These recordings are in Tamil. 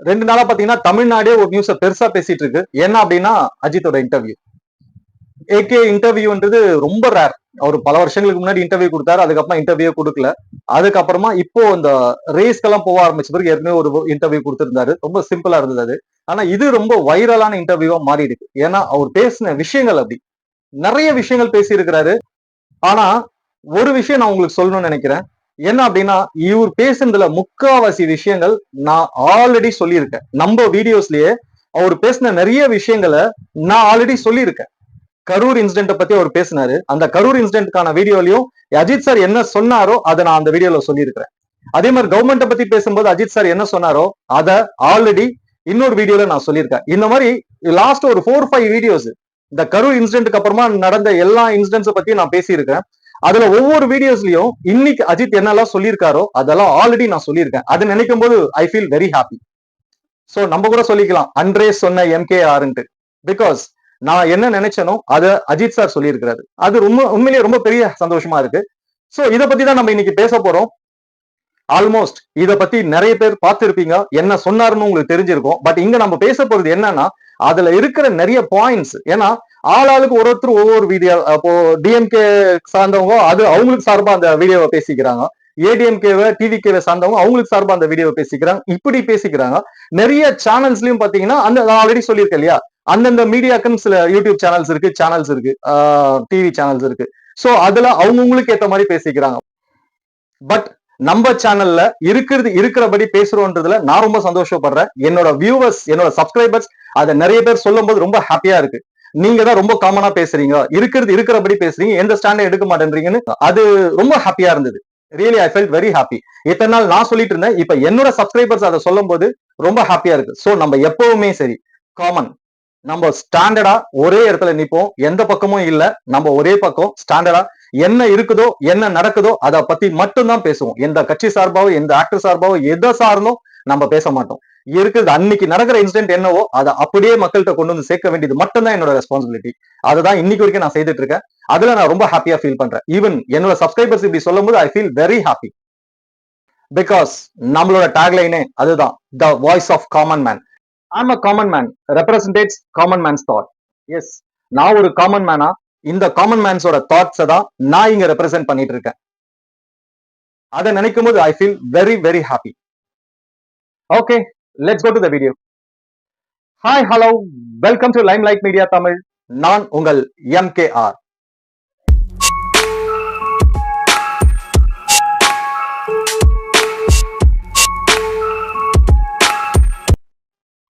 2 நாளா பாத்தீங்கன்னா தமிழ்நாடே ஒரு நியூஸ பெருசா பேசிட்டு இருக்கு. என்ன அப்படின்னா அஜித்தோட இன்டர்வியூ. ஏகே இன்டர்வியூன்றது ரொம்ப ரேர். அவர் பல வருஷங்களுக்கு முன்னாடி இன்டர்வியூ கொடுத்தாரு. அதுக்கப்புறம் இன்டர்வியூ கொடுக்கல. அதுக்கப்புறமா இப்போ இந்த ரேஸ்க்கெல்லாம் போக ஆரம்பிச்ச பிறகு ஏற்கனவே ஒரு இன்டர்வியூ கொடுத்திருந்தாரு. ரொம்ப சிம்பிளா இருந்தது அது. ஆனா இது ரொம்ப வைரலான இன்டர்வியூவா மாறி இருக்கு. ஏன்னா அவர் பேசின விஷயங்கள் அப்படி. நிறைய விஷயங்கள் பேசி இருக்கிறாரு. ஆனா ஒரு விஷயம் நான் உங்களுக்கு சொல்லணும்னு நினைக்கிறேன். என்ன அப்படின்னா இவர் பேசுனதுல முக்காவாசி விஷயங்கள் நான் ஆல்ரெடி சொல்லியிருக்கேன். நம்ம வீடியோஸ்லயே அவர் பேசின நிறைய விஷயங்களை நான் ஆல்ரெடி சொல்லியிருக்கேன். கரூர் இன்சிடென்ட் பத்தி அவர் பேசினாரு. அந்த கரூர் இன்சிடென்ட்கான வீடியோலயும் அஜித் சார் என்ன சொன்னாரோ அதை நான் அந்த வீடியோல சொல்லியிருக்கிறேன். அதே மாதிரி கவர்மெண்ட் பத்தி பேசும்போது அஜித் சார் என்ன சொன்னாரோ அதை ஆல்ரெடி இன்னொரு வீடியோல நான் சொல்லியிருக்கேன். இந்த மாதிரி லாஸ்ட் ஒரு 4-5 வீடியோஸ் இந்த கரூர் இன்சிடென்ட்க்கு அப்புறமா நடந்த எல்லா இன்சிடென்ட்ஸ் பத்தி நான் பேசியிருக்கேன். அதுல ஒவ்வொரு வீடியோஸ்லயும் இன்னைக்கு அஜித் என்னெல்லாம் சொல்லியிருக்காரோ அதெல்லாம் ஆல்ரெடி நான் சொல்லியிருக்கேன். அது நினைக்கும் போது I feel very happy. So நம்ம கூட சொல்லிக்கலாம் அன்றே சொன்ன MKR. பிகாஸ் நான் என்ன நினைச்சனோ அதை அஜித் சார் சொல்லியிருக்கிறாரு. அது ரொம்ப உண்மையிலேயே ரொம்ப பெரிய சந்தோஷமா இருக்கு. சோ இத பத்தி தான் நம்ம இன்னைக்கு பேச போறோம். ஆல்மோஸ்ட் இத பத்தி நிறைய பேர் பார்த்திருப்பீங்க. என்ன சொன்னாருன்னு உங்களுக்கு தெரிஞ்சிருக்கும். பட் இங்க நம்ம பேச போறது என்னன்னா அதுல இருக்கிற நிறைய பாயிண்ட்ஸ். ஏன்னா ஆளாளுக்கு ஒருத்தர் ஒவ்வொரு வீடியோ. அப்போ டிஎம்கே சார்ந்தவங்க அது அவங்களுக்கு சார்பா அந்த வீடியோவை பேசிக்கிறாங்க. ஏடிஎம்கேவை டிவிகேவை சார்ந்தவங்க அவங்களுக்கு சார்பா அந்த வீடியோவை பேசிக்கிறாங்க. இப்படி பேசிக்கிறாங்க. நிறைய சேனல்ஸ்லயும் பாத்தீங்கன்னா அந்த ஆல்ரெடி சொல்லியிருக்கேன் இல்லையா, அந்தந்த மீடியாக்குன்னு சில யூடியூப் சேனல்ஸ் இருக்கு, டிவி சேனல்ஸ் இருக்கு. சோ அதுல அவங்கவுங்களுக்கு ஏத்த மாதிரி பேசிக்கிறாங்க. பட் நம்ம சேனல்ல இருக்கிறபடி பேசுறோன்றதுல நான் ரொம்ப சந்தோஷப்படுறேன். என்னோட வியூவர்ஸ், என்னோட சப்ஸ்கிரைபர்ஸ் அதை நிறைய பேர் சொல்லும் போது ரொம்ப ஹாப்பியா இருக்கு. நீங்க தான் ரொம்ப காமனா பேசுறீங்க, இருக்கிறபடி பேசுறீங்க, எந்த ஸ்டாண்டை எடுக்க மாட்டேன்றீங்கன்னு அது ரொம்ப ஹாப்பியா இருந்தது. Really I felt very happy. இத்தனை நாள் நான் சொல்லிட்டு இருந்தேன், இப்ப என்னோட சப்ஸ்கிரைபர்ஸ் அதை சொல்லும் போது ரொம்ப ஹாப்பியா இருக்கு. சோ நம்ம எப்பவுமே சரி காமன், நம்ம ஸ்டாண்டர்டா ஒரே இடத்துல நிப்போம். எந்த பக்கமும் இல்ல, நம்ம ஒரே பக்கம் ஸ்டாண்டர்டா என்ன இருக்குதோ என்ன நடக்குதோ அதை பத்தி மட்டும்தான் பேசுவோம். எந்த கட்சி சார்பாவோ எந்த ஆக்டர் சார்பாவோ எதை சார்ந்தும் நம்ம பேச மாட்டோம். இருக்குது அன்னைக்கு நடக்கிற இன்சிடென்ட் என்னவோ அதை அப்படியே மக்கள்கிட்ட கொண்டு வந்து சேர்க்க வேண்டியது மட்டும்தான் என்னோட ரெஸ்பான்சிபிலிட்டி. அதுதான் இன்னைக்கு வரைக்கும் நான் செய்துட்டு இருக்கேன். அதுல நான் ரொம்ப ஹாப்பியா ஃபீல் பண்றேன். ஈவன் என்னோட சப்ஸ்கிரைபர்ஸ் இப்படி சொல்லும் போது I feel very happy. Because நம்மளோட டேக்லைனே அதுதான், the voice of common man. I'm a common man, represents common man's thought. Yes, நான் ஒரு காமன் மேனா இந்த காமன் மேன்ஸோட தாட்ஸை தான் நான் இங்க ரெப்ரசென்ட் பண்ணிட்டு இருக்கேன். அதை நினைக்கும் போது I feel very very happy. Okay, let's go to the video. Hi, hello, welcome to Limelight Media Tamil. நான் உங்கள் MKR.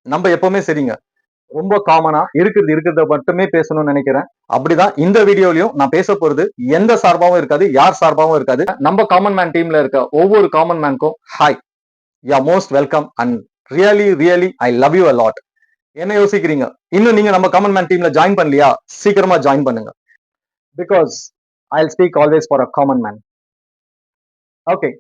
நம்ம எப்பவுமே சரிங்க, ரொம்ப காமனா இருக்கிறத மட்டுமே பேசணும்னு நினைக்கிறேன். அப்படிதான் இந்த வீடியோலயும் நான் பேச போறது எந்த சார்பாவும் இருக்காது, யார் சார்பாவும் இருக்காது. நம்ம காமன் மேன் டீம்ல இருக்க ஒவ்வொரு காமன் மேனுக்கும் hi, you are most welcome and really really I love you a lot. என்ன யோசிக்கிறீங்க? இன்னும் நீங்க நம்ம காமன் மேன் டீம்ல ஜாயின் பண்ணலையா? சீக்கிரமா ஜாயின் பண்ணுங்க. Because I will speak always for a common man. Okay,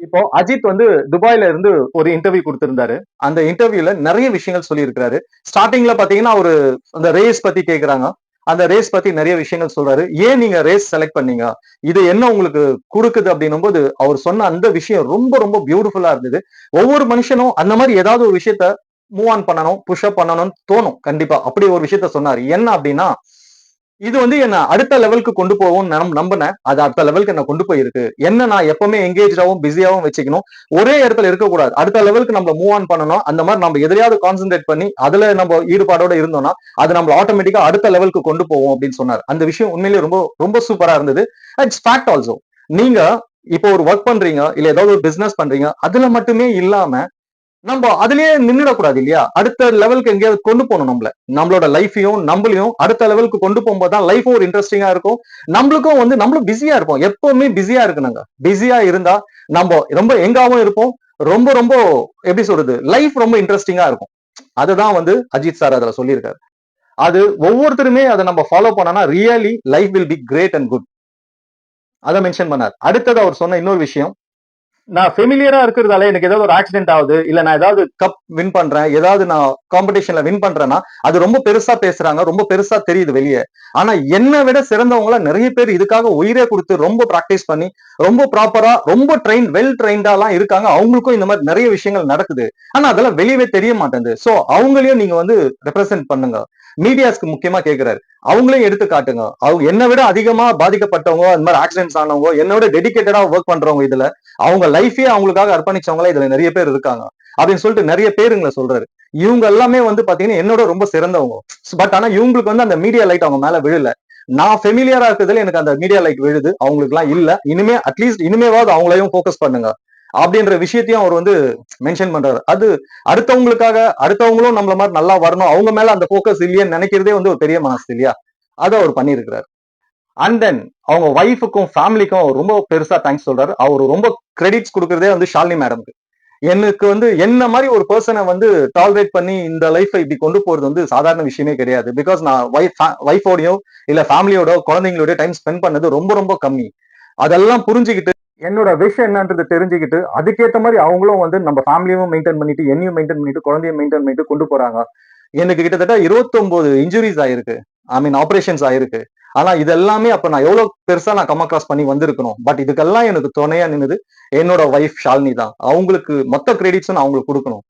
இப்போ அஜித் வந்து துபாயில இருந்து ஒரு இன்டர்வியூ கொடுத்திருந்தாரு. அந்த இன்டர்வியூல நிறைய விஷயங்கள் சொல்லி இருக்கிறாரு. ஸ்டார்டிங்ல பாத்தீங்கன்னா ஒரு அந்த ரேஸ் பத்தி கேக்குறாங்க. அந்த ரேஸ் பத்தி நிறைய விஷயங்கள் சொல்றாரு. ஏன் நீங்க ரேஸ் செலக்ட் பண்ணீங்க, இது என்ன உங்களுக்கு கொடுக்குது அப்படின்னும் போது அவர் சொன்ன அந்த விஷயம் ரொம்ப ரொம்ப பியூட்டிஃபுல்லா இருந்தது. ஒவ்வொரு மனுஷனும் அந்த மாதிரி ஏதாவது ஒரு விஷயத்த மூவ் ஆன் பண்ணணும், புஷ் அப் பண்ணணும்னு தோணும். கண்டிப்பா அப்படி ஒரு விஷயத்த சொன்னாரு. என்ன அப்படின்னா, இது வந்து என்ன அடுத்த லெவலுக்கு கொண்டு போகும் நம்பினேன். அது அடுத்த லெவலுக்கு என்ன கொண்டு போயிருக்கு. என்ன நான் எப்பவுமே எங்கேஜாவும் பிஸியாவும் வச்சுக்கணும், ஒரே இடத்துல இருக்கக்கூடாது. அடுத்த லெவலுக்கு நம்ம மூவ் ஆன் பண்ணணும். அந்த மாதிரி நம்ம எதிரையாவது கான்சென்ட்ரேட் பண்ணி அதுல நம்ம ஈடுபாடோட இருந்தோம்னா அது நம்ம ஆட்டோமேட்டிக்கா அடுத்த லெவலுக்கு கொண்டு போவோம் அப்படின்னு சொன்னார். அந்த விஷயம் உண்மையிலேயே ரொம்ப ரொம்ப சூப்பரா இருந்தது. It's fact also. நீங்க இப்போ ஒரு ஒர்க் பண்றீங்க, இல்ல ஏதாவது ஒரு பிசினஸ் பண்றீங்க, அதுல மட்டுமே இல்லாம நம்ம அதுலயே நின்றுடக்கூடாது இல்லையா? அடுத்த லெவலுக்கு எங்கேயாவது கொண்டு போகணும். நம்மளோட லைஃபையும் நம்மளையும் அடுத்த லெவலுக்கு கொண்டு போகும்போது தான் லைஃபும் ஒரு இன்ட்ரெஸ்டிங்கா இருக்கும். நம்மளுக்கும் வந்து நம்மளும் பிஸியா இருப்போம். எப்பவுமே பிஸியா இருக்கணுங்க. பிஸியா இருந்தா நம்ம ரொம்ப எங்காவும் இருப்போம். ரொம்ப ரொம்ப எப்படி சொல்றது, லைஃப் ரொம்ப இன்ட்ரெஸ்டிங்கா இருக்கும். அதுதான் வந்து அஜித் சார் அதுல சொல்லியிருக்காரு. அது ஒவ்வொருத்தருமே அதை நம்ம ஃபாலோ பண்ணனா really life will be great and good. அதை மென்ஷன் பண்ணார். அடுத்தது அவர் சொன்ன இன்னொரு விஷயம், நான் ஃபெமிலியரா இருக்கிறதால எனக்கு ஏதாவது ஒரு ஆக்சிடென்ட் ஆகுது, இல்ல நான் ஏதாவது கப் வின் பண்றேன், ஏதாவது நான் காம்படிஷன்ல வின் பண்றேன்னா அது ரொம்ப பெருசா பேசுறாங்க, ரொம்ப பெருசா தெரியுது வெளியே. ஆனா என்னை விட சிறந்தவங்கள நிறைய பேர் இதுக்காக உயிரே கொடுத்து ரொம்ப பிராக்டிஸ் பண்ணி ரொம்ப ப்ராப்பரா ரொம்ப வெல் ட்ரெயின்டாலாம் இருக்காங்க. அவங்களுக்கும் இந்த மாதிரி நிறைய விஷயங்கள் நடக்குது. ஆனா அதெல்லாம் வெளியவே தெரிய மாட்டேங்குது. சோ அவங்களையும் நீங்க வந்து ரெப்ரசென்ட் பண்ணுங்க. மீடியாஸ்க்கு முக்கியமா கேட்கிறாரு. அவங்களையும் எடுத்து காட்டுங்க. அவங்க என்னை விட அதிகமா பாதிக்கப்பட்டவங்க, அந்த மாதிரி ஆக்சிடென்ட்ஸ் ஆனவங்க, என்னோட டெடிகேட்டடா ஒர்க் பண்றவங்க, இதுல அவங்க லைஃபே அவங்களுக்காக அர்ப்பணிச்சவங்களா இதுல நிறைய பேர் இருக்காங்க அப்படின்னு சொல்லிட்டு நிறைய பேருங்களை சொல்றாரு. இவங்க எல்லாமே வந்து பாத்தீங்கன்னா என்னோட ரொம்ப சிறந்தவங்க. பட் ஆனா இவங்களுக்கு வந்து அந்த மீடியா லைட் அவங்க மேல விழல. நான் ஃபெமிலியரா இருக்கிறதுல எனக்கு அந்த மீடியா லைட் விழுது, அவங்களுக்கு எல்லாம் இல்ல. இனிமே அட்லீஸ்ட் இனிமேவாவது அவங்களையும் ஃபோக்கஸ் பண்ணுங்க அப்படின்ற விஷயத்தையும் அவர் வந்து மென்ஷன் பண்றாரு. அது அடுத்தவங்களுக்காக அடுத்தவங்களும் நம்மள மாதிரி நல்லா வரணும், அவங்க மேல அந்த ஃபோக்கஸ் இல்லையேன்னு நினைக்கிறதே வந்து ஒரு பெரிய மனசு இல்லையா? அதை அவர் பண்ணியிருக்கிறார். அண்ட் தென் அவங்க ஒய்ஃபுக்கும் ஃபேமிலிக்கும் அவர் ரொம்ப பெருசா தேங்க்ஸ் சொல்றாரு. அவர் ரொம்ப கிரெடிட்ஸ் கொடுக்கறதே வந்து ஷாலினி மேடம்க்கு. எனக்கு வந்து என்ன மாதிரி ஒரு பர்சனை வந்து டாலரேட் பண்ணி இந்த லைஃபை இப்படி கொண்டு போறது வந்து சாதாரண விஷயமே கிடையாது. பிகாஸ் நான் ஒய்ஃபோடையோ இல்ல ஃபேமிலியோட குழந்தைங்களோட டைம் ஸ்பெண்ட் பண்ணது ரொம்ப ரொம்ப கம்மி. அதெல்லாம் புரிஞ்சுக்கிட்டு என்னோட விஷயம் என்னன்றது தெரிஞ்சுக்கிட்டு அதுக்கேற்ற மாதிரி அவங்களும் வந்து நம்ம ஃபேமிலியும் மெயின்டைன் பண்ணிட்டு என்னையும் மெயின்டைன் பண்ணிட்டு குழந்தையும் மெயின்டைன் பண்ணிட்டு கொண்டு போறாங்க. எனக்கு கிட்டத்தட்ட 29 இன்ஜுரிஸ் ஆயிருக்கு, ஐ மீன் ஆபரேஷன்ஸ் ஆயிருக்கு. ஆனா இது எல்லாமே அப்ப நான் எவ்வளவு பெருசா நான் கம் அக்ராஸ் பண்ணி வந்திருக்கணும். பட் இதுக்கெல்லாம் எனக்கு துணையா நின்னது என்னோட ஒய்ஃப் ஷாலினி தான். அவங்களுக்கு மொத்த கிரெடிட்ஸும் நான் அவங்களுக்கு கொடுக்கணும்.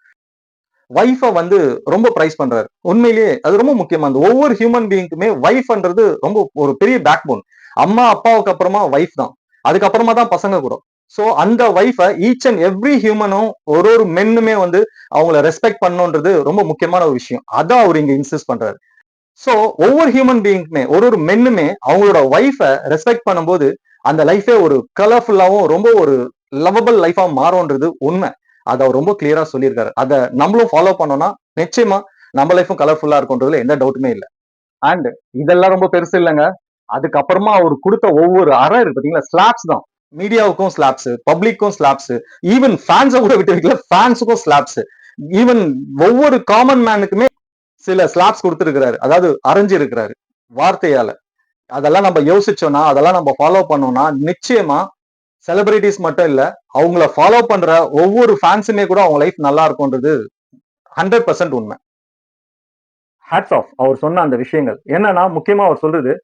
ஒய்ஃபை வந்து ரொம்ப பிரைஸ் பண்றாரு. உண்மையிலேயே அது ரொம்ப முக்கியமா. அந்த ஒவ்வொரு ஹியூமன் பீயிங்க்குமே ஒய்ஃப்ன்றது ரொம்ப ஒரு பெரிய பேக் போன். அம்மா அப்பாவுக்கு அப்புறமா ஒய்ஃப் தான், அதுக்கப்புறமா தான் பசங்க கூட. சோ அந்த ஒய்ஃபை ஈச் அண்ட் எவ்ரி ஹியூமனும் ஒரு ஒரு மென்னுமே வந்து அவங்கள ரெஸ்பெக்ட் பண்ணணுன்றது ரொம்ப முக்கியமான ஒரு விஷயம். அதான் அவர் இங்க இன்சிஸ்ட் பண்றாரு. சோ ஒவ்வொரு ஹியூமன் பீயிங்க்குமே ஒரு ஒரு மென்னுமே அவங்களோட ஒய்ஃபை ரெஸ்பெக்ட் பண்ணும்போது அந்த லைஃபே ஒரு கலர்ஃபுல்லாவும் ரொம்ப ஒரு லவபிள் லைஃபா மாறும்ன்றது உண்மை. அதை அவர் ரொம்ப கிளியரா சொல்லியிருக்காரு. அதை நம்மளும் ஃபாலோ பண்ணோம்னா நிச்சயமா நம்ம லைஃபும் கலர்ஃபுல்லா இருக்கும்ன்றதுல எந்த டவுட்டுமே இல்லை. அண்ட் இதெல்லாம் ரொம்ப பெருசு இல்லைங்க. அதுக்கப்புறமா அவர் கொடுத்த ஒவ்வொரு அறை இருக்கு பாத்தீங்களா, ஸ்லாப்ஸ் தான். மீடியாவுக்கும் ஸ்லாப்ஸ், பப்ளிக்கும் ஸ்லாப்ஸ், ஈவன் ஃபேன்ஸை கூட விட்டு வைக்கல, ஃபேன்ஸுக்கும் ஸ்லாப்ஸ். ஈவன் ஒவ்வொரு காமன் மேனுக்குமே சில ஸ்லாப்ஸ் கொடுத்திருக்கிறாரு, அதாவது அரைஞ்சிருக்கிறாரு வார்த்தையால. அதெல்லாம் நம்ம யோசிச்சோம்னா, அதெல்லாம் நம்ம ஃபாலோ பண்ணோம்னா நிச்சயமா செலிபிரிட்டிஸ் மட்டும் இல்ல, அவங்கள ஃபாலோ பண்ற ஒவ்வொரு ஃபேன்ஸுமே கூட அவங்க லைஃப் நல்லா இருக்கும்ன்றது 100% உண்மை. ஹேட்ஸ் ஆஃப் அவர் சொன்ன அந்த விஷயங்கள் என்னன்னா, முக்கியமா அவர் சொல்றது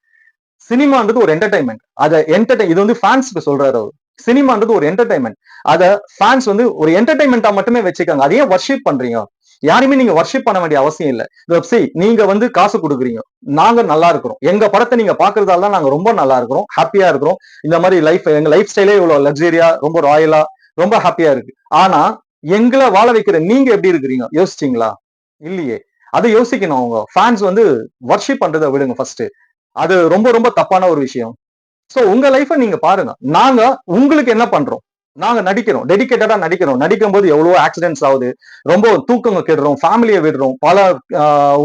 சினிமான்றது ஒரு என்டர்டைன்மெண்ட். அத இது வந்து ஃபேன்ஸ்க்கு சொல்றாரு அவர். சினிமான்றது ஒரு என்டர்டைன்மெண்ட். அத ஃபேன்ஸ் வந்து ஒரு என்டர்டைன்மெண்டா மட்டுமே வச்சுக்காங்க. அதையே வர்ஷிப் பண்றீங்க. யாருமே நீங்க வர்ஷிப் பண்ண வேண்டிய அவசியம் இல்ல. நீங்க வந்து காசு கொடுக்குறீங்க, நாங்க நல்லா இருக்கிறோம், எங்க படத்தை நீங்க பாக்குறதால தான் நாங்க ரொம்ப நல்லா இருக்கிறோம், ஹாப்பியா இருக்கிறோம். இந்த மாதிரி லைஃப், எங்க லைஃப் ஸ்டைலே இவ்வளவு லக்ஸரியா, ரொம்ப ராயலா, ரொம்ப ஹாப்பியா இருக்கு. ஆனா எங்களை வாழ வைக்கிற நீங்க எப்படி இருக்கிறீங்க யோசிச்சீங்களா? இல்லையே. அதை யோசிக்கணும். அவங்க ஃபேன்ஸ் வந்து வர்ஷிப் பண்றதை விடுங்க ஃபர்ஸ்ட். அது ரொம்ப ரொம்ப தப்பான ஒரு விஷயம். சோ உங்க லைஃப நீங்க பாருங்க. நாங்க உங்களுக்கு என்ன பண்றோம்? நாங்க நடிக்கிறோம், டெடிகேட்டடா நடிக்கிறோம். நடிக்கும் போது எவ்வளவோ ஆக்சிடென்ட்ஸ் ஆகுது, ரொம்ப தூக்கங்க கெடுறோம், ஃபேமிலியை விடுறோம், பல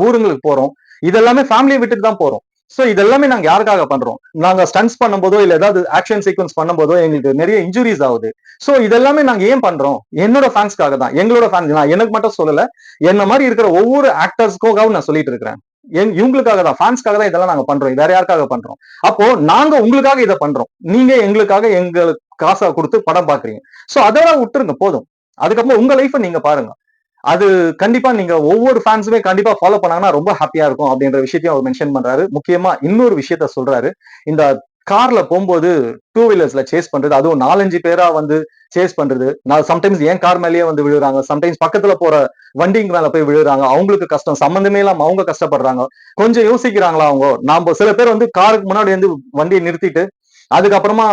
ஊருங்களுக்கு போறோம். இதெல்லாமே ஃபேமிலியை விட்டுட்டு தான் போறோம். சோ இதெல்லாமே நாங்க யாருக்காக பண்றோம்? நாங்க ஸ்டன்ஸ் பண்ணும்போதோ இல்ல ஏதாவது ஆக்ஷன் சீக்வன்ஸ் பண்ணும்போதோ எங்களுக்கு நிறைய இன்ஜுரிஸ் ஆகுது. சோ இதெல்லாமே நாங்க ஏன் பண்றோம்? என்னோட ஃபேன்ஸ்க்காக தான். எங்களோட ஃபேன்ஸ், நான் எனக்கு மட்டும் சொல்லல, என்ன மாதிரி இருக்கிற ஒவ்வொரு ஆக்டர்ஸ்க்காக நான் சொல்லிட்டு இருக்கிறேன். இவங்களுக்காக தான், ஃபேன்ஸ்க்காக தான் இதெல்லாம் நாங்க பண்றோம். வேற யாருக்காக பண்றோம்? அப்போ நாங்க உங்களுக்காக இதை பண்றோம், நீங்க எங்களுக்காக எங்களுக்கு காசை கொடுத்து படம் பாக்குறீங்க. சோ அதெல்லாம் விட்டுருங்க போதும். அதுக்கப்புறம் உங்க லைஃப நீங்க பாருங்க. அது கண்டிப்பா நீங்க ஒவ்வொரு ஃபேன்ஸுமே கண்டிப்பா ஃபாலோ பண்ணாங்கன்னா ரொம்ப ஹாப்பியா இருக்கும் அப்படின்ற விஷயத்தையும் அவர் மென்ஷன் பண்றாரு. முக்கியமா இன்னொரு விஷயத்த சொல்றாரு. இந்த கார்ல போகும்போது டூ வீலர்ஸ்ல சேஸ் பண்றது, அதுவும் 4-5 பேரா வந்து சேஸ் பண்றது, நான் சம்டைம்ஸ் என் கார் மேலேயே வந்து விழுறாங்க, சம்டைம்ஸ் பக்கத்துல போற வண்டிங்க மேல போய் விழுறாங்க, அவங்களுக்கு கஷ்டம், சம்பந்தமே இல்லாம அவங்க கஷ்டப்படுறாங்க. கொஞ்சம் யோசிக்கிறாங்களா அவங்க? நாம சில பேர் வந்து காருக்கு முன்னாடி வந்து வண்டியை நிறுத்திட்டு அதுக்கப்புறமா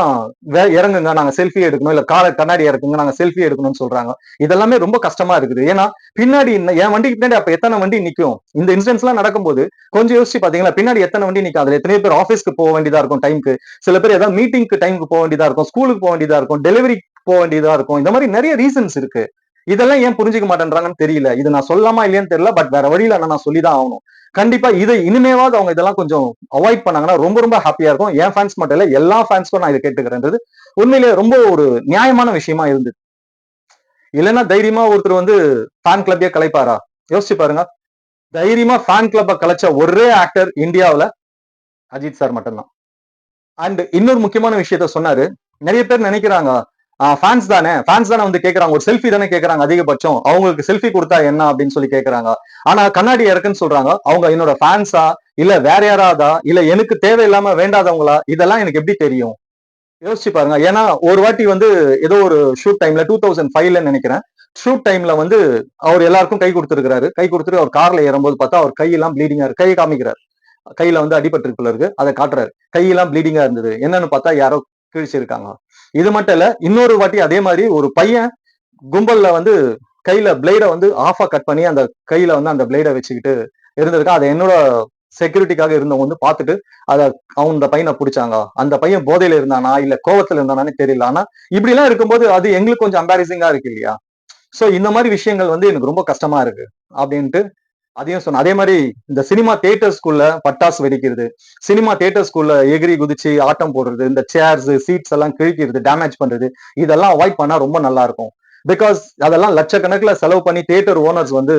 இறங்குங்க, நாங்க செல்ஃபி எடுக்கணும், இல்ல காரை கண்ணாடி இறக்குங்க, நாங்க செல்ஃபி எடுக்கணும்னு சொல்றாங்க. இதெல்லாமே ரொம்ப கஷ்டமா இருக்குது. ஏன்னா பின்னாடி என் வண்டிக்கு பின்னாடி அப்ப எத்தனை வண்டி நிக்கும்? இந்த இன்சிடென்ட்ஸ் எல்லாம் நடக்கும்போது கொஞ்சம் யோசிச்சு பாத்தீங்களா, பின்னாடி எத்தனை வண்டி நிக்கும்? அதுல எத்தனை பேர் ஆஃபீஸ்க்கு போக வேண்டியதா இருக்கும் டைமுக்கு, சில பேர் ஏதாவது மீட்டிங்க்கு டைமுக்கு போக வேண்டியதா இருக்கும், ஸ்கூலுக்கு போக வேண்டியதா இருக்கும், டெலிவரி போக வேண்டியதா இருக்கும். இந்த மாதிரி நிறைய ரீசன்ஸ் இருக்கு. இதெல்லாம் ஏன் புரிஞ்சுக்க மாட்டேன்றாங்கன்னு தெரியல. இது நான் சொல்லலாமா இல்லையான்னு தெரியல, பட் வேற வழியில நான் சொல்லிதான் ஆகணும். கண்டிப்பா இதை இனிமேவாவது அவங்க இதெல்லாம் கொஞ்சம் அவாய்ட் பண்ணாங்கன்னா ரொம்ப ரொம்ப ஹாப்பியா இருக்கும். என் ஃபேன்ஸ் மட்டும் இல்ல, எல்லா ஃபேன்ஸ்க்கும் நான் இதை கேட்டுக்கிறேன்றது உண்மையிலேயே ரொம்ப ஒரு நியாயமான விஷயமா இருந்தது. இல்லைன்னா தைரியமா ஒருத்தர் வந்து ஃபேன் கிளப்பே கலைப்பாரா? யோசிச்சு பாருங்க. தைரியமா ஃபேன் கிளப்ப கலைச்ச ஒரே ஆக்டர் இந்தியாவுல அஜித் சார் மட்டும்தான். அண்ட் இன்னொரு முக்கியமான விஷயத்த சொன்னாரு. நிறைய பேர் நினைக்கிறாங்க, ஃபேன்ஸ் தானே வந்து கேக்குறாங்க, ஒரு செல்ஃபி தானே கேக்குறாங்க அதிகபட்சம், அவங்களுக்கு செல்ஃபி கொடுத்தா என்ன அப்படின்னு சொல்லி கேக்குறாங்க. ஆனா கண்ணாடி இறக்குன்னு சொல்றாங்க, அவங்க என்னோட ஃபேன்ஸா இல்ல வேற யாராவதா இல்ல எனக்கு தேவையில்லாம வேண்டாதவங்களா, இதெல்லாம் எனக்கு எப்படி தெரியும்? யோசிச்சு பாருங்க. ஏன்னா ஒரு வாட்டி வந்து ஏதோ ஒரு ஷூட் டைம்ல 2005ல நினைக்கிறேன், ஷூட் டைம்ல வந்து அவர் எல்லாருக்கும் கை கொடுத்திருக்காரு. கை கொடுத்துட்டு அவர் கார்ல ஏறும்போது பார்த்தா அவர் கையெல்லாம் ப்ளீடிங்கா இருக்கு. கையை காமிக்கிறார், கையில வந்து அடிபட்டு இருக்கு, அதை காட்டுறாரு. கையெல்லாம் ப்ளீடிங்கா இருந்தது. என்னன்னு பார்த்தா யாரோ கிழிச்சிருக்காங்க. இது மட்டும் இல்ல, இன்னொரு வாட்டி அதே மாதிரி ஒரு பையன் கும்பல்ல வந்து கையில பிளேட வந்து ஆஃபா கட் பண்ணி அந்த கையில வந்து அந்த பிளேட வச்சுக்கிட்டு இருந்திருக்கான். அதை என்னோட செக்யூரிட்டிக்காக இருந்தவங்க வந்து பார்த்துட்டு அத அவங்க அந்த பையனை பிடிச்சாங்க. அந்த பையன் போதையில இருந்தானா இல்ல கோவத்துல இருந்தானு தெரியல. ஆனா இப்படி எல்லாம் இருக்கும்போது அது எங்களுக்கு கொஞ்சம் அம்பாரிசிங்கா இருக்கு இல்லையா? சோ இந்த மாதிரி விஷயங்கள் வந்து எனக்கு ரொம்ப கஷ்டமா இருக்கு அப்படின்ட்டு அதையும் சொன்ன. அதே மாதிரி இந்த சினிமா தியேட்டர்ஸ்குள்ள பட்டாசு வெடிக்கிறது, சினிமா தியேட்டர்ஸ்குள்ள எகிரி குதிச்சு ஆட்டம் போடுறது, இந்த சேர்ஸ் சீட்ஸ் எல்லாம் கிழிக்கிறது, டேமேஜ் பண்றது, இதெல்லாம் அவாய்ட் பண்ணா ரொம்ப நல்லா இருக்கும். பிகாஸ் அதெல்லாம் லட்சக்கணக்கில் செலவு பண்ணி தியேட்டர் ஓனர்ஸ் வந்து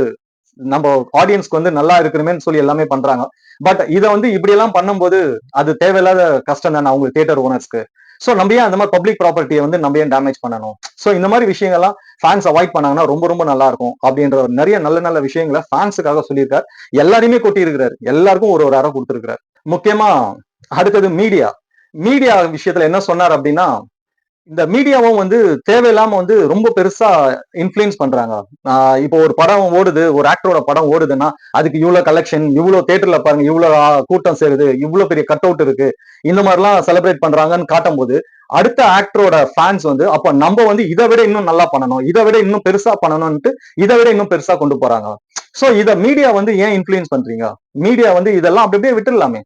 நம்ம ஆடியன்ஸ்க்கு வந்து நல்லா இருக்கணுமேன்னு சொல்லி எல்லாமே பண்றாங்க. பட் இதை வந்து இப்படி எல்லாம் பண்ணும்போது அது தேவையில்லாத கஷ்டம் தானே அவங்க தியேட்டர் ஓனர்ஸ்க்கு. சோ நம்ம ஏன் அந்த மாதிரி பப்ளிக் ப்ராப்பர்ட்டியை வந்து நம்ம ஏன் டேமேஜ் பண்ணணும்? சோ இந்த மாதிரி விஷயங்கள்லாம் ஃபேன்ஸ் அவாய்ட் பண்ணாங்கன்னா ரொம்ப ரொம்ப நல்லா இருக்கும் அப்படின்ற நிறைய நல்ல நல்ல விஷயங்களை ஃபேன்ஸுக்காக சொல்லியிருக்காரு. எல்லாரையுமே கொட்டி இருக்கிறாரு, எல்லாருக்கும் ஒரு ஒரு அறை கொடுத்திருக்கிறார். முக்கியமா அடுத்தது மீடியா. மீடியா விஷயத்துல என்ன சொன்னார் அப்படின்னா, இந்த மீடியாவும் வந்து தேவையில்லாம வந்து ரொம்ப பெருசா இன்ஃபுளுன்ஸ் பண்றாங்க. இப்போ ஒரு படம் ஓடுது, ஒரு ஆக்டரோட படம் ஓடுதுன்னா அதுக்கு இவ்வளவு கலெக்ஷன், இவ்வளவு தியேட்டர்ல பாருங்க, இவ்வளவு கூட்டம் சேருது, இவ்வளவு பெரிய கட் அவுட் இருக்கு, இந்த மாதிரி எல்லாம் செலிப்ரேட் பண்றாங்கன்னு காட்டும் போது அடுத்த ஆக்டரோட ஃபேன்ஸ் வந்து அப்ப நம்ம வந்து இதை விட இன்னும் நல்லா பண்ணணும், இதை விட இன்னும் பெருசா பண்ணணும்ட்டு இதை விட இன்னும் பெருசா கொண்டு போறாங்க. சோ இத மீடியா வந்து ஏன் இன்ஃபுளுன்ஸ் பண்றீங்க? மீடியா வந்து இதெல்லாம் அப்படியே விட்டுடலாமே.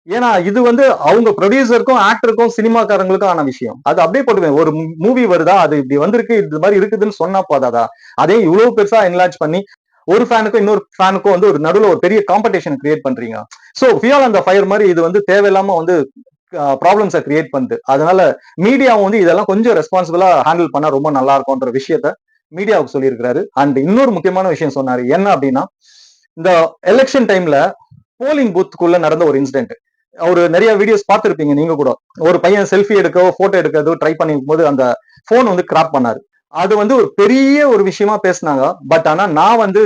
ஏன்னா இது வந்து அவங்க ப்ரொடியூசருக்கும் ஆக்டருக்கும் சினிமாக்காரங்களுக்கும் ஆன விஷயம். அது அப்படியே போட்டுவேன். ஒரு மூவி வருதா, அது இப்படி வந்திருக்கு, இது மாதிரி இருக்குதுன்னு சொன்னா போதாதா? அதே இவ்வளவு பெருசா என்லார்ஜ் பண்ணி ஒரு ஃபேனுக்கும் இன்னொரு ஃபேனுக்கும் வந்து ஒரு நடுவுல ஒரு பெரிய காம்படிஷன் கிரியேட் பண்றீங்க. சோ ஃபியர் அந்த ஃபயர் மாதிரி இது வந்து தேவையில்லாம வந்து ப்ராப்ளம்ஸை கிரியேட் பண்ணுது. அதனால மீடியாவும் வந்து இதெல்லாம் கொஞ்சம் ரெஸ்பான்சிபிளா ஹேண்டில் பண்ணா ரொம்ப நல்லா இருக்கும்ன்ற விஷயத்த மீடியாவுக்கு சொல்லியிருக்கிறாரு. அண்ட் இன்னொரு முக்கியமான விஷயம் சொன்னாரு. என்ன அப்படின்னா, இந்த எலெக்ஷன் டைம்ல போலிங் பூத்துக்குள்ள நடந்த ஒரு இன்சிடென்ட். அவரு நிறைய வீடியோஸ் பார்த்திருப்பீங்க நீங்க கூட. ஒரு பையன் செல்ஃபி எடுக்கவோ போட்டோ எடுக்கிறதோ ட்ரை பண்ணிக்கும் போது அந்த போன் வந்து கிராப் பண்ணாரு. அது வந்து ஒரு பெரிய ஒரு விஷயமா பேசினாங்க. பட் ஆனா நான் வந்து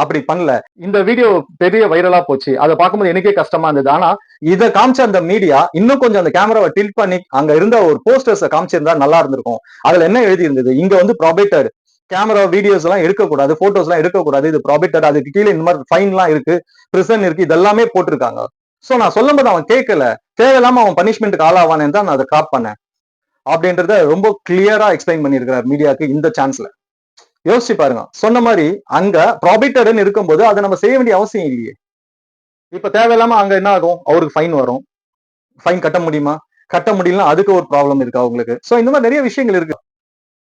அப்படி பண்ணல. இந்த வீடியோ பெரிய வைரலா போச்சு. அதை பார்க்கும்போது எனக்கே கஷ்டமா இருந்தது. ஆனா இதை காமிச்ச அந்த மீடியா இன்னும் கொஞ்சம் அந்த கேமராவை டில்ட் பண்ணி அங்க இருந்த ஒரு போஸ்டர்ஸை காமிச்சிருந்தா நல்லா இருந்திருக்கும். அதுல என்ன எழுதி இருந்தது, இங்க வந்து ப்ராபேட்டட் கேமரா வீடியோஸ் எல்லாம் எடுக்கக்கூடாது, போட்டோஸ் எல்லாம் எடுக்கக்கூடாது, இது ப்ராபேட்டட், அதுக்கு கீழே இந்த மாதிரி ஃபைன் எல்லாம் இருக்கு, பிரிசன் இருக்கு, இதெல்லாமே போட்டிருக்காங்க. சோ நான் சொல்லும் போது அவன் கேட்கல, தேவையில்லாம அவன் பனிஷ்மெண்ட்டுக்கு ஆளாவானு தான் நான் அதை கிராப் பண்ணேன் அப்படின்றத ரொம்ப கிளியரா எக்ஸ்பிளைன் பண்ணியிருக்கிறார் மீடியாக்கு இந்த சான்ஸ்ல. யோசிச்சு பாருங்க. சொன்ன மாதிரி அங்க ப்ராபிட்டர்னு இருக்கும்போது அதை நம்ம செய்ய வேண்டிய அவசியம் இல்லையே. இப்ப தேவையில்லாம அங்க என்ன ஆகும், அவருக்கு ஃபைன் வரும். ஃபைன் கட்ட முடியுமா? கட்ட முடியலன்னா அதுக்கு ஒரு ப்ராப்ளம் இருக்கு அவங்களுக்கு. சோ இந்த மாதிரி நிறைய விஷயங்கள் இருக்கு.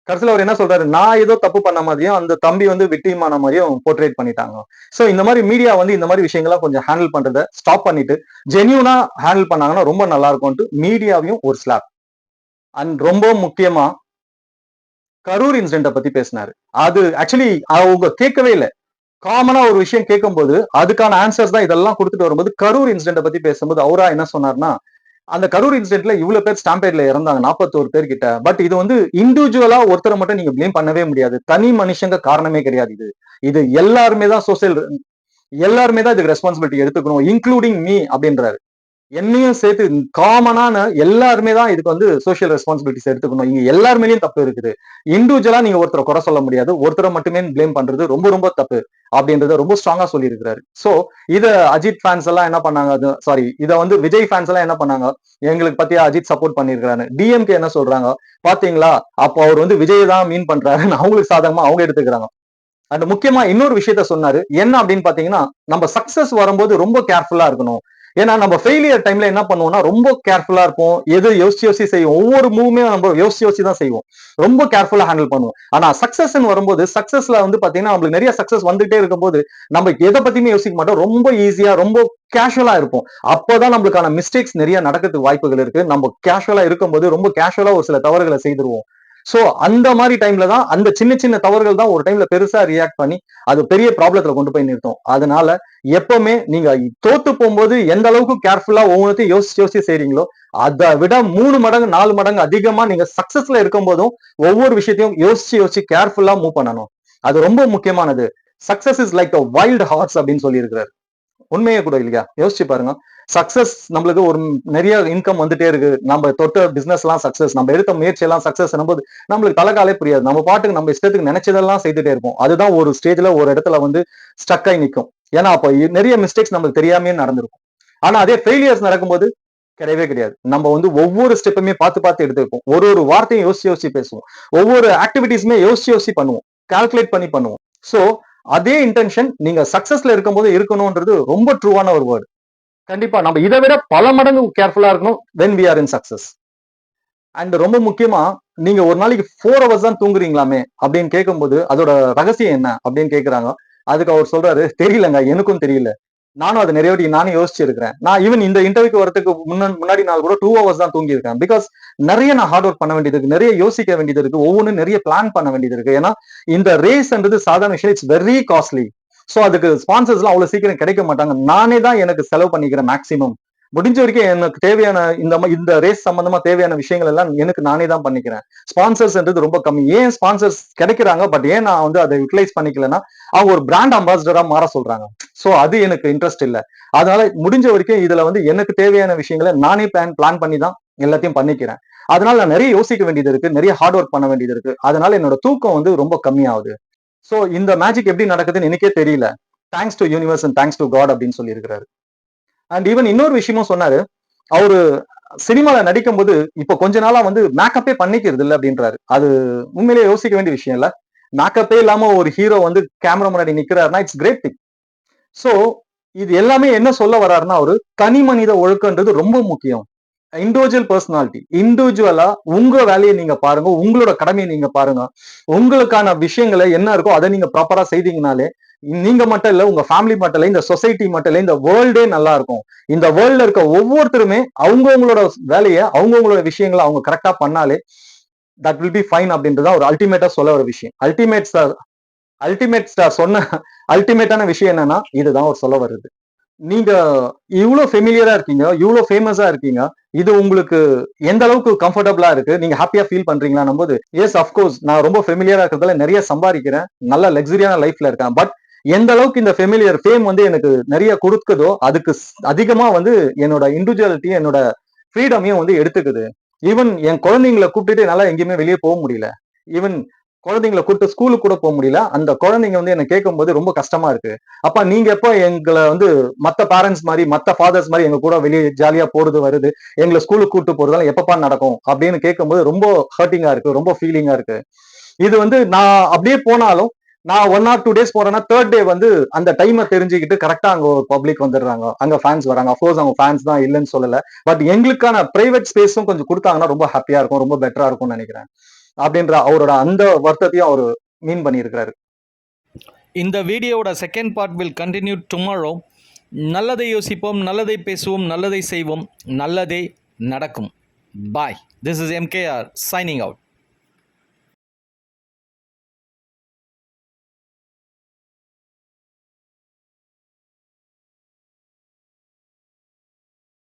கடைசியில் அவர் என்ன சொல்றாரு, நான் ஏதோ தப்பு பண்ண மாதிரியும் அந்த தம்பி வந்து விக்டிமான மாதிரியும் போர்ட்ரேட் பண்ணிட்டாங்க. சோ இந்த மாதிரி மீடியா வந்து இந்த மாதிரி விஷயங்கள்லாம் கொஞ்சம் ஹேண்டில் பண்றதை ஸ்டாப் பண்ணிட்டு ஜென்யூனா ஹேண்டில் பண்ணாங்கன்னா ரொம்ப நல்லா இருக்கும்ட்டு மீடியாவையும் ஒரு ஸ்லாப். அண்ட் ரொம்ப முக்கியமா கரூர் இன்சிடென்ட்டை பத்தி பேசினாரு. அது ஆக்சுவலி அவங்க கேட்கவே இல்லை. காமனா ஒரு விஷயம் கேட்கும்போது அதுக்கான ஆன்சர்ஸ் தான் இதெல்லாம் கொடுத்துட்டு வரும்போது கரூர் இன்சிடென்ட்டை பத்தி பேசும்போது அவரா என்ன சொன்னார்னா, அந்த கரூர் இன்சிடென்ட்ல இவ்வளவு பேர் ஸ்டாம்பேட்ல இறந்தாங்க, 41 பேர் கிட்ட. பட் இது வந்து இண்டிவிஜுவலா ஒருத்தரை மட்டும் நீங்க பிளேம் பண்ணவே முடியாது. தனி மனுஷங்க காரணமே கிடையாது. இது இது எல்லாருமே தான் எல்லாருமே தான் இதுக்கு ரெஸ்பான்சிபிலிட்டி எடுத்துக்கணும், இன்க்ளூடிங் மீ அப்படின்றாரு. என்னையும் சேர்த்து காமனான எல்லாருமே தான் இதுக்கு வந்து சோசியல் ரெஸ்பான்சிபிலிட்டிஸ் எடுத்துக்கணும். இங்க எல்லாருமேலயும் தப்பு இருக்குது. இண்டிவிஜுவலா நீங்க ஒருத்தரை குறை சொல்ல முடியாது, ஒருத்தரை மட்டுமே பிளேம் பண்றது ரொம்ப ரொம்ப தப்பு அப்படின்றத ரொம்ப ஸ்ட்ராங்கா சொல்லி இருக்கிறாரு. சோ இத அஜித் ஃபேன்ஸ் எல்லாம் என்ன பண்ணாங்க, சாரி இத வந்து விஜய் ஃபேன்ஸ் எல்லாம் என்ன பண்ணாங்க, எங்களுக்கு பத்தியா அஜித் சப்போர்ட் பண்ணிருக்காரு. டிஎம்கே என்ன சொல்றாங்க, பாத்தீங்களா அப்போ அவர் வந்து விஜய் தான் மீன் பண்றாருன்னு அவங்களுக்கு சாதகமா அவங்க எடுத்துக்கிறாங்க. அண்ட் முக்கியமா இன்னொரு விஷயத்த சொன்னாரு. என்ன அப்படின்னு பாத்தீங்கன்னா, நம்ம சக்சஸ் வரும்போது ரொம்ப கேர்ஃபுல்லா இருக்கணும். ஏன்னா நம்ம ஃபெயிலியர் டைம்ல என்ன பண்ணுவோம்னா ரொம்ப கேர்ஃபுல்லா இருப்போம், எது யோசிச்சு யோசிச்சு செய்வோம், ஒவ்வொரு மூவுமே நம்ம யோசிச்சு யோசிச்சு தான் செய்வோம், ரொம்ப கேர்ஃபுல்லா ஹேண்டில் பண்ணுவோம். ஆனா சக்சஸ் வரும்போது சக்சஸ்ல வந்து பாத்தீங்கன்னா நம்மளுக்கு நிறைய சக்சஸ் வந்துட்டே இருக்கும்போது நம்ம எதை பத்தியுமே யோசிக்க மாட்டோம், ரொம்ப ஈஸியா ரொம்ப கேஷுவலா இருப்போம். அப்போதான் நம்மளுக்கான மிஸ்டேக்ஸ் நிறைய நடக்கிறதுக்கு வாய்ப்புகள் இருக்கு. நம்ம கேஷுவலா இருக்கும்போது ரொம்ப கேஷுவலா ஒரு சில தவறுகளை செய்திருவோம். சோ அந்த மாதிரி டைம்ல தான் அந்த சின்ன சின்ன தவறுகள் தான் ஒரு டைம்ல பெருசா ரியாக்ட் பண்ணி அது பெரிய ப்ராப்ளத்துல கொண்டு போய் நிறுத்தும். அதனால எப்பவுமே நீங்க தோத்து போகும்போது எந்த அளவுக்கு கேர்ஃபுல்லா ஒவ்வொன்றையும் யோசிச்சு யோசிச்சு செய்றீங்களோ அதை விட 3 மடங்கு 4 மடங்கு அதிகமா நீங்க சக்சஸ்ல இருக்கும் போதும் ஒவ்வொரு விஷயத்தையும் யோசிச்சு யோசிச்சு கேர்ஃபுல்லா மூவ் பண்ணணும். அது ரொம்ப முக்கியமானது. Success is like a wild horse அப்படின்னு சொல்லி இருக்கிறாரு. உண்மையே கூட இல்லையா? யோசிச்சு பாருங்க. சக்சஸ் நம்மளுக்கு ஒரு நிறைய இன்கம் வந்துட்டே இருக்கு. நம்ம தொட்ட பிசினஸ் எல்லாம் சக்சஸ், நம்ம எடுத்த முயற்சி எல்லாம் சக்சஸ் போது நம்மளுக்கு தலைகாலே புரியாது. நம்ம பாட்டுக்கு நம்ம இஷ்டத்துக்கு நினைச்சதெல்லாம் செய்துட்டே இருப்போம். அதுதான் ஒரு ஸ்டேஜ்ல ஒரு இடத்துல வந்து ஸ்டக் ஆகி நிற்கும். ஏன்னா அப்ப நிறைய மிஸ்டேக்ஸ் நம்மளுக்கு தெரியாமே நடந்திருக்கும். ஆனா அதே ஃபெயிலியர்ஸ் நடக்கும்போது கிடையவே கிடையாது. நம்ம வந்து ஒவ்வொரு ஸ்டெப்புமே பார்த்து பார்த்து எடுத்து வைப்போம். ஒரு ஒரு வார்த்தையும் யோசிச்சு யோசிச்சு பேசுவோம். ஒவ்வொரு ஆக்டிவிட்டிஸுமே யோசிச்சு யோசிச்சு பண்ணுவோம். கால்குலேட் பண்ணி பண்ணுவோம். சோ அதே இன்டென்ஷன் நீங்க சக்சஸ்ல இருக்கும்போது இருக்கணும்ன்றது ரொம்ப ட்ரூவான ஒரு வேர்டு. கண்டிப்பா நம்ம இதை விட பல மடங்கு கேர்ஃபுல்லா இருக்கணும் when we are in success. And ரொம்ப முக்கியமா நீங்க ஒரு நாளைக்கு 4 hours தான் தூங்குறீங்களாமே அப்படின்னு கேட்கும்போது அதோட ரகசியம் என்ன அப்படின்னு கேக்குறாங்க. அதுக்கு அவர் சொல்றாரு, தெரியலங்க, எனக்கும் தெரியல. நானும் அதை நிறைய வாட்டி நானும் யோசிச்சிருக்கிறேன். நான் ஈவன் இந்த இன்டர்வியூக்கு வரதுக்கு முன்னாடி நாள் கூட 2 hours தான் தூங்கி இருக்கேன். பிகாஸ் நிறைய நான் ஹார்ட் ஒர்க் பண்ண வேண்டியது இருக்கு, நிறைய யோசிக்க வேண்டியது இருக்கு, ஒவ்வொன்றும் நிறைய பிளான் பண்ண வேண்டியது இருக்கு. ஏன்னா இந்த ரேஸ்ன்றது சாதாரண விஷயம், இட்ஸ் வெரி காஸ்ட்லி. சோ அதுக்கு ஸ்பான்சர்ஸ் எல்லாம் அவ்வளவு சீக்கிரம் கிடைக்க மாட்டாங்க. நானே தான் எனக்கு செலவு பண்ணிக்கிறேன் மேக்சிமம். முடிஞ்ச வரைக்கும் எனக்கு தேவையான இந்த ரேஸ் சம்பந்தமா தேவையான விஷயங்கள் எல்லாம் எனக்கு நானே தான் பண்ணிக்கிறேன். ஸ்பான்சர்ஸ்ன்றது ரொம்ப கம்மி. ஏன் ஸ்பான்சர்ஸ் கிடைக்கிறாங்க, பட் ஏன் நான் வந்து அதை யூட்டிலைஸ் பண்ணிக்கலன்னா அவங்க ஒரு பிராண்ட் அம்பாசிடரா மாற சொல்றாங்க. சோ அது எனக்கு இன்ட்ரெஸ்ட் இல்ல. அதனால முடிஞ்ச வரைக்கும் இதுல வந்து எனக்கு தேவையான விஷயங்களை நானே பிளான் பண்ணி தான் எல்லாத்தையும் பண்ணிக்கிறேன். அதனால நான் நிறைய யோசிக்க வேண்டியது இருக்கு, நிறைய ஹார்ட் ஒர்க் பண்ண வேண்டியது இருக்கு. அதனால என்னோட தூக்கம் வந்து ரொம்ப கம்மியாகுது. சோ இந்த மேஜிக் எப்படி நடக்குதுன்னு எனக்கே தெரியல. Thanks to universe and thanks to god அப்படின்னு சொல்லி இருக்கிறாரு. அண்ட் ஈவன் இன்னொரு விஷயமும் சொன்னாரு. அவரு சினிமால நடிக்கும் போது இப்ப கொஞ்ச நாளா வந்து மேக்கப்பே பண்ணிக்கிறது இல்ல அப்படின்றாரு. அது உண்மையிலேயே யோசிக்க வேண்டிய விஷயம் இல்ல. மேக்கப்பே இல்லாம ஒரு ஹீரோ வந்து கேமரா முன்னாடி நிக்கிறாருன்னா இட்ஸ் கிரேட் திங். சோ இது எல்லாமே என்ன சொல்ல வர்றாருன்னா, ஒரு தனி மனித ஒழுக்கன்றது ரொம்ப முக்கியம். இண்டிவிஜுவல் பர்சனாலிட்டி, இண்டிவிஜுவலா உங்க வேலையை நீங்க பாருங்க, உங்களோட கடமையை நீங்க பாருங்க. உங்களுக்கான விஷயங்களை என்ன இருக்கோ அதை நீங்க ப்ராப்பரா செய்தீங்கனாலே நீங்க மட்டும் இல்ல, உங்க ஃபேமிலி மட்டும் இல்ல, இந்த சொசைட்டி மட்டும் இல்ல, இந்த வேர்ல்டே நல்லா இருக்கும். இந்த வேர்ல்ட்ல இருக்க ஒவ்வொருத்தருமே அவங்கவுங்களோட வேலையை அவங்கவுங்களோட விஷயங்களை அவங்க கரெக்டா பண்ணாலே தட் வில் பி ஃபைன் அப்படின்றத ஒரு அல்டிமேட்டா சொல்ல ஒரு விஷயம். அல்டிமேட் ஸ்டார் சொன்ன அல்டிமேட்டான விஷயம் என்னன்னா இதுதான் அவர் சொல்ல வருது. நீங்க இவ்வளவு ஃபெமிலியரா இருக்கீங்க, இவ்வளவு ஃபேமஸா இருக்கீங்க, இது உங்களுக்கு எந்த அளவுக்கு கம்ஃபர்டபுளா இருக்கு, நீங்க ஹாப்பியா ஃபீல் பண்றீங்களா போது, எஸ் அஃப்கோர்ஸ் நான் ரொம்ப ஃபெமிலியரா இருக்கிறதால நிறைய சம்பாதிக்கிறேன், நல்ல லக்ஸரியான லைஃப்ல இருக்கேன். பட் எந்த அளவுக்கு இந்த ஃபெமிலியர் ஃபேம் வந்து எனக்கு நிறைய கொடுக்குதோ அதுக்கு அதிகமா வந்து என்னோட இண்டிவிஜுவாலிட்டி, என்னோட ஃப்ரீடமையும் வந்து எடுத்துக்குது. ஈவன் என் குழந்தைங்களை கூப்பிட்டுட்டு என்னால எங்கேயுமே வெளியே போக முடியல. ஈவன் குழந்தைங்களை கூப்பிட்டு ஸ்கூலுக்கு கூட போக முடியல. அந்த குழந்தைங்க வந்து என்ன கேட்கும் போது ரொம்ப கஷ்டமா இருக்கு. அப்ப நீங்க எப்ப எங்களை வந்து மத்த பேரண்ட்ஸ் மாதிரி, மத்த ஃபாதர்ஸ் மாதிரி எங்க கூட வெளியே ஜாலியா போறது வருது, எங்களை ஸ்கூலுக்கு கூப்பிட்டு போறதால எப்பப்பா நடக்கும் அப்படின்னு கேட்கும்போது ரொம்ப ஹர்ட்டிங்கா இருக்கு, ரொம்ப ஃபீலிங்கா இருக்கு. இது வந்து நான் அப்படியே போனாலும் நான் 1 or 2 days போறேன்னா தேர்ட் டே வந்து அந்த டைமை தெரிஞ்சுக்கிட்டு கரெக்டா அங்க ஒரு பப்ளிக் வந்துடுறாங்க, அங்க ஃபேன்ஸ் வராங்க. அஃப்கோர்ஸ் அவங்க ஃபேன்ஸ் தான் இல்லைன்னு சொல்லல. பட் எங்களுக்கான பிரைவேட் ஸ்பேஸும் கொஞ்சம் கொடுத்தாங்கன்னா ரொம்ப ஹாப்பியா இருக்கும், ரொம்ப பெட்டரா இருக்கும்னு நினைக்கிறேன். அப்படின்ற அவரோட அந்த வருத்தத்தையும் அவர் மீன் பண்ணியிருக்கிறாரு. இந்த வீடியோவோட second part will continue tomorrow. நல்லதை யோசிப்போம், நல்லதை பேசுவோம், நல்லதை செய்வோம், நல்லதே நடக்கும். Bye. This is MKR signing out.